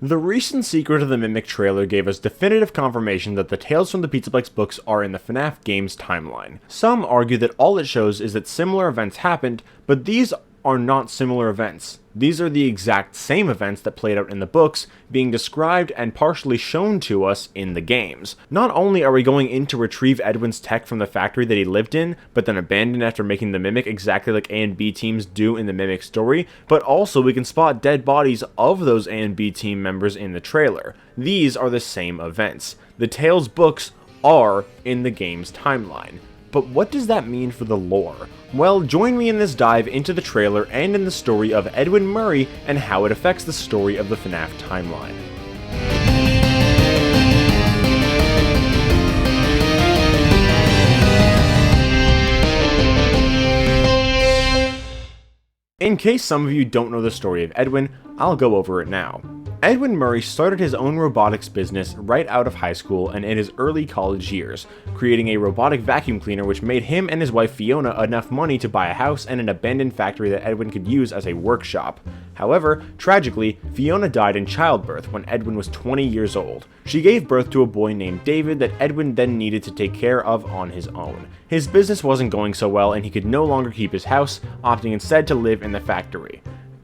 The recent Secret of the Mimic trailer gave us definitive confirmation that the Tales from the Pizzaplex books are in the FNaF games timeline. Some argue that all it shows is that similar events happened, but these are not similar events. These are the exact same events that played out in the books, being described and partially shown to us in the games. Not only are we going in to retrieve Edwin's tech from the factory that he lived in, but then abandoned after making the Mimic exactly like A and B teams do in the Mimic story, but also we can spot dead bodies of those A and B team members in the trailer. These are the same events. The Tales books are in the game's timeline. But what does that mean for the lore? Well, join me in this dive into the trailer and in the story of Edwin Murray and how it affects the story of the FNaF timeline. In case some of you don't know the story of Edwin, I'll go over it now. Edwin Murray started his own robotics business right out of high school and in his early college years, creating a robotic vacuum cleaner which made him and his wife Fiona enough money to buy a house and an abandoned factory that Edwin could use as a workshop. However, tragically, Fiona died in childbirth when Edwin was 20 years old. She gave birth to a boy named David that Edwin then needed to take care of on his own. His business wasn't going so well and he could no longer keep his house, opting instead to live in the factory.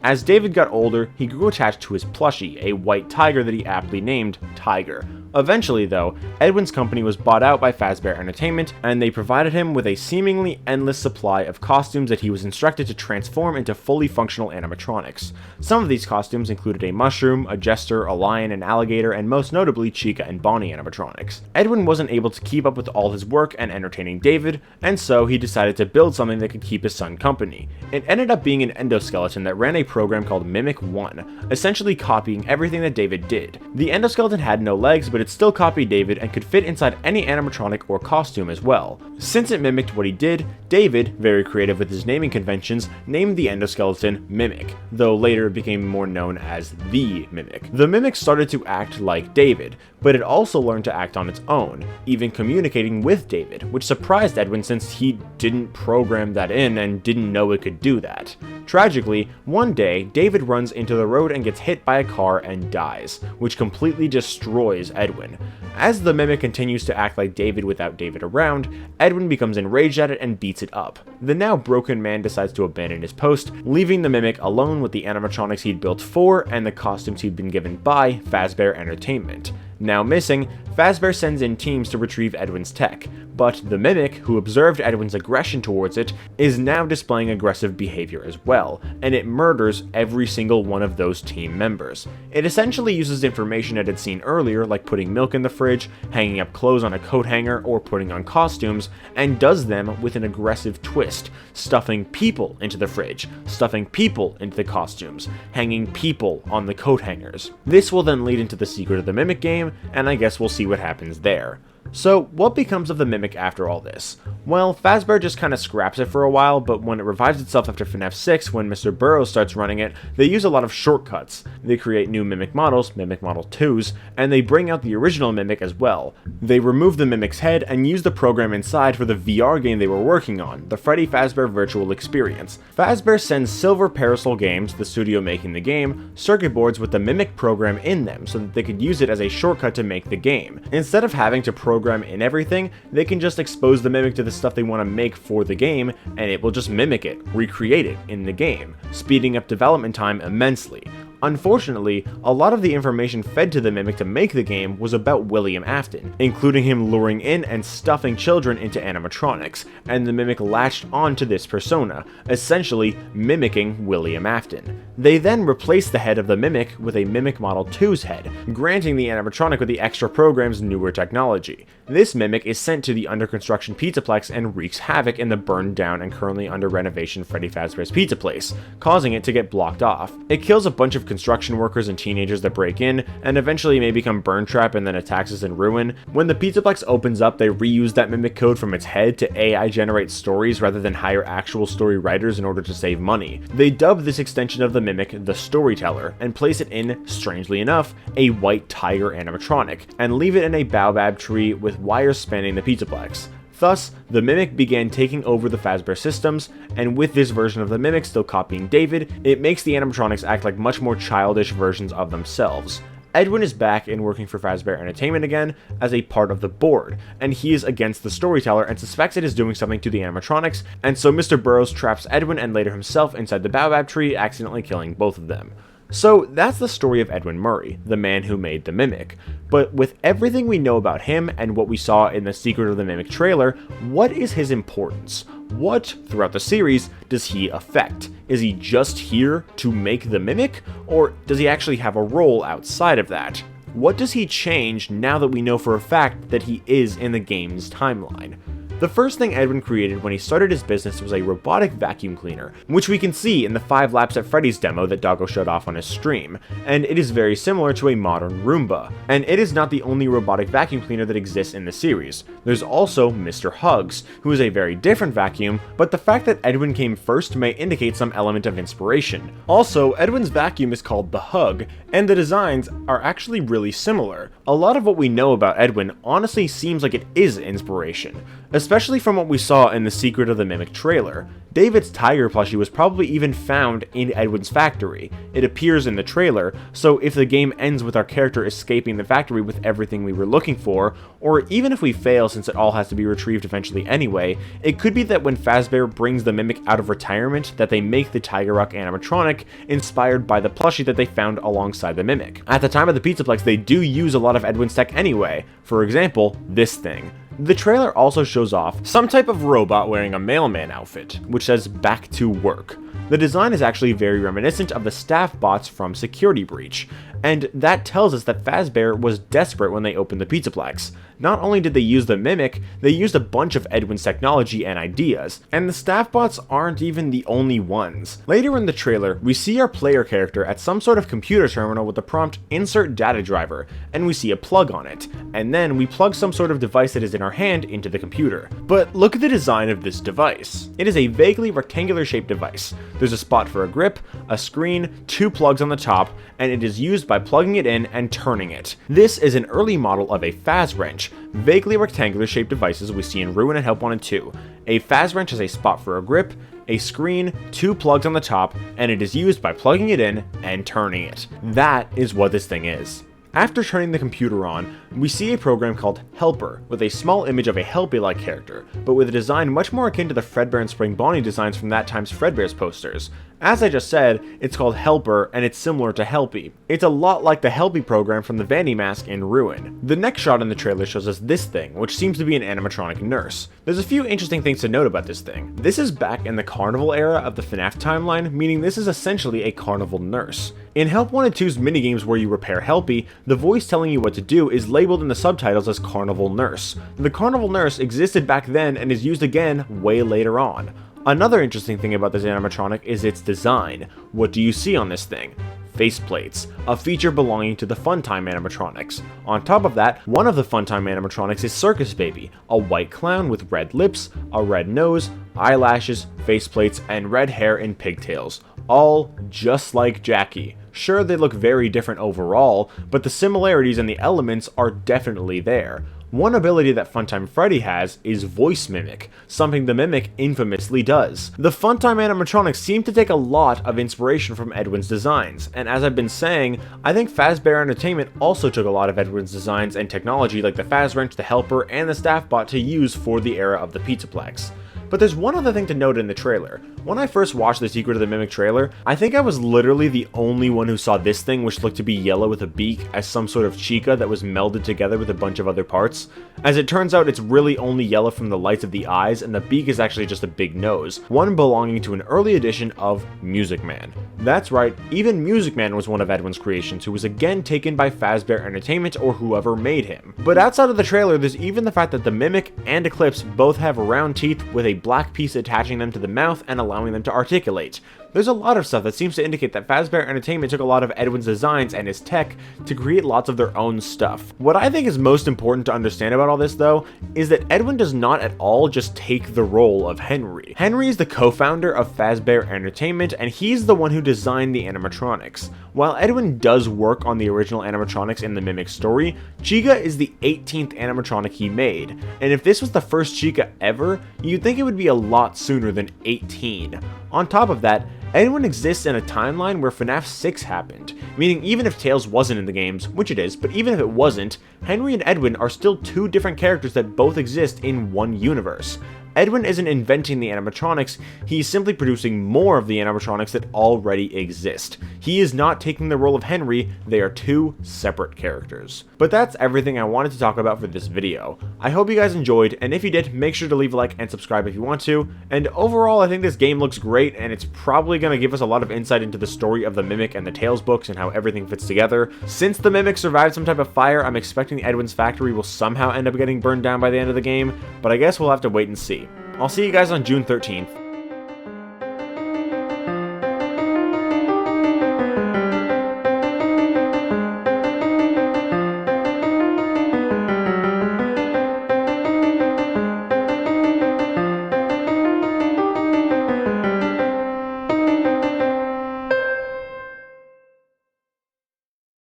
As David got older, he grew attached to his plushie, a white tiger that he aptly named Tiger. Eventually, though, Edwin's company was bought out by Fazbear Entertainment, and they provided him with a seemingly endless supply of costumes that he was instructed to transform into fully functional animatronics. Some of these costumes included a mushroom, a jester, a lion, an alligator, and most notably Chica and Bonnie animatronics. Edwin wasn't able to keep up with all his work and entertaining David, and so he decided to build something that could keep his son company. It ended up being an endoskeleton that ran a program called Mimic 1, essentially copying everything that David did. The endoskeleton had no legs, but it still copied David and could fit inside any animatronic or costume as well. Since it mimicked what he did, David, very creative with his naming conventions, named the endoskeleton Mimic, though later it became more known as the Mimic. The Mimic started to act like David, but it also learned to act on its own, even communicating with David, which surprised Edwin since he didn't program that in and didn't know it could do that. Tragically, one day, David runs into the road and gets hit by a car and dies, which completely destroys Edwin. As the Mimic continues to act like David without David around, Edwin becomes enraged at it and beats it up. The now broken man decides to abandon his post, leaving the Mimic alone with the animatronics he'd built for and the costumes he'd been given by Fazbear Entertainment. Now missing, Fazbear sends in teams to retrieve Edwin's tech, but the Mimic, who observed Edwin's aggression towards it, is now displaying aggressive behavior as well, and it murders every single one of those team members. It essentially uses information it had seen earlier, like putting milk in the fridge, hanging up clothes on a coat hanger, or putting on costumes, and does them with an aggressive twist, stuffing people into the fridge, stuffing people into the costumes, hanging people on the coat hangers. This will then lead into the Secret of the Mimic game, and I guess we'll see what happens there. So, what becomes of the Mimic after all this? Well, Fazbear just kinda scraps it for a while, but when it revives itself after FNaF 6, when Mr. Burrows starts running it, they use a lot of shortcuts. They create new Mimic models, Mimic Model 2s, and they bring out the original Mimic as well. They remove the Mimic's head and use the program inside for the VR game they were working on, the Freddy Fazbear Virtual Experience. Fazbear sends Silver Parasol Games, the studio making the game, circuit boards with the Mimic program in them so that they could use it as a shortcut to make the game. Instead of having to program in everything, they can just expose the Mimic to the stuff they want to make for the game, and it will just mimic it, recreate it in the game, speeding up development time immensely. Unfortunately, a lot of the information fed to the Mimic to make the game was about William Afton, including him luring in and stuffing children into animatronics, and the Mimic latched onto this persona, essentially mimicking William Afton. They then replaced the head of the Mimic with a Mimic Model 2's head, granting the animatronic with the extra program's newer technology. This Mimic is sent to the under construction Pizzaplex and wreaks havoc in the burned down and currently under renovation Freddy Fazbear's Pizza Place, causing it to get blocked off. It kills a bunch of construction workers and teenagers that break in, and eventually may become Burn Trap and then attacks us in Ruin. When the Pizzaplex opens up, they reuse that Mimic code from its head to AI generate stories rather than hire actual story writers in order to save money. They dub this extension of the Mimic the Storyteller, and place it in, strangely enough, a white tiger animatronic, and leave it in a baobab tree with wires spanning the Pizzaplex. Thus, the Mimic began taking over the Fazbear systems, and with this version of the Mimic still copying David, it makes the animatronics act like much more childish versions of themselves. Edwin is back and working for Fazbear Entertainment again as a part of the board, and he is against the storyteller and suspects it is doing something to the animatronics, and so Mr. Burrows traps Edwin and later himself inside the Baobab tree, accidentally killing both of them. So that's the story of Edwin Murray, the man who made the Mimic. But with everything we know about him and what we saw in the Secret of the Mimic trailer, what is his importance? What, throughout the series, does he affect? Is he just here to make the Mimic, or does he actually have a role outside of that? What does he change now that we know for a fact that he is in the game's timeline? The first thing Edwin created when he started his business was a robotic vacuum cleaner, which we can see in the 5 Laps at Freddy's demo that Doggo showed off on his stream, and it is very similar to a modern Roomba. And it is not the only robotic vacuum cleaner that exists in the series. There's also Mr. Hugs, who is a very different vacuum, but the fact that Edwin came first may indicate some element of inspiration. Also, Edwin's vacuum is called the Hug, and the designs are actually really similar. A lot of what we know about Edwin honestly seems like it is inspiration, especially from what we saw in the Secret of the Mimic trailer. David's tiger plushie was probably even found in Edwin's factory. It appears in the trailer, so if the game ends with our character escaping the factory with everything we were looking for, or even if we fail since it all has to be retrieved eventually anyway, it could be that when Fazbear brings the Mimic out of retirement that they make the Tiger Rock animatronic inspired by the plushie that they found alongside the Mimic. At the time of the Pizzaplex, they do use a lot of Edwin's tech anyway. For example, this thing. The trailer also shows off some type of robot wearing a mailman outfit, which says "Back to Work." The design is actually very reminiscent of the staff bots from Security Breach, and that tells us that Fazbear was desperate when they opened the Pizzaplex. Not only did they use the Mimic, they used a bunch of Edwin's technology and ideas, and the staff bots aren't even the only ones. Later in the trailer, we see our player character at some sort of computer terminal with the prompt "Insert data driver," and we see a plug on it, and then we plug some sort of device that is in our hand into the computer. But look at the design of this device. It is a vaguely rectangular shaped device. There's a spot for a grip, a screen, 2 plugs on the top, and it is used by plugging it in and turning it. This is an early model of a Faz Wrench, vaguely rectangular shaped devices we see in Ruin and Help 1 and 2. A Faz Wrench has a spot for a grip, a screen, 2 plugs on the top, and it is used by plugging it in and turning it. That is what this thing is. After turning the computer on, we see a program called Helper, with a small image of a Helpy-like character, but with a design much more akin to the Fredbear and Spring Bonnie designs from that time's Fredbear's posters. As I just said, it's called Helper, and it's similar to Helpy. It's a lot like the Helpy program from the Vandy Mask in Ruin. The next shot in the trailer shows us this thing, which seems to be an animatronic nurse. There's a few interesting things to note about this thing. This is back in the Carnival era of the FNaF timeline, meaning this is essentially a carnival nurse. In Help 1 and 2's minigames where you repair Helpy, the voice telling you what to do is labeled in the subtitles as Carnival Nurse. The Carnival Nurse existed back then and is used again way later on. Another interesting thing about this animatronic is its design. What do you see on this thing? Faceplates, a feature belonging to the Funtime animatronics. On top of that, one of the Funtime animatronics is Circus Baby, a white clown with red lips, a red nose, eyelashes, faceplates, and red hair and pigtails. All just like Jackie. Sure, they look very different overall, but the similarities and the elements are definitely there. One ability that Funtime Freddy has is Voice Mimic, something the Mimic infamously does. The Funtime animatronics seem to take a lot of inspiration from Edwin's designs, and as I've been saying, I think Fazbear Entertainment also took a lot of Edwin's designs and technology like the Faz Wrench, the Helper, and the Staff Bot to use for the era of the Pizzaplex. But there's one other thing to note in the trailer. When I first watched the Secret of the Mimic trailer, I think I was literally the only one who saw this thing, which looked to be yellow with a beak, as some sort of chica that was melded together with a bunch of other parts. As it turns out, it's really only yellow from the lights of the eyes, and the beak is actually just a big nose, one belonging to an early edition of Music Man. That's right, even Music Man was one of Edwin's creations, who was again taken by Fazbear Entertainment or whoever made him. But outside of the trailer, there's even the fact that the Mimic and Eclipse both have round teeth with a black piece attaching them to the mouth and allowing them to articulate. There's a lot of stuff that seems to indicate that Fazbear Entertainment took a lot of Edwin's designs and his tech to create lots of their own stuff. What I think is most important to understand about all this, though, is that Edwin does not at all just take the role of Henry. Henry is the co-founder of Fazbear Entertainment, and he's the one who designed the animatronics. While Edwin does work on the original animatronics in the Mimic story, Chica is the 18th animatronic he made, and if this was the first Chica ever, you'd think it would be a lot sooner than 18. On top of that, Edwin exists in a timeline where FNaF 6 happened, meaning even if Tails wasn't in the games, which it is, but even if it wasn't, Henry and Edwin are still two different characters that both exist in one universe. Edwin isn't inventing the animatronics, he's simply producing more of the animatronics that already exist. He is not taking the role of Henry, they are two separate characters. But that's everything I wanted to talk about for this video. I hope you guys enjoyed, and if you did, make sure to leave a like and subscribe if you want to. And overall, I think this game looks great, and it's probably going to give us a lot of insight into the story of the Mimic and the Tails books and how everything fits together. Since the Mimic survived some type of fire, I'm expecting Edwin's factory will somehow end up getting burned down by the end of the game, but I guess we'll have to wait and see. I'll see you guys on June 13th.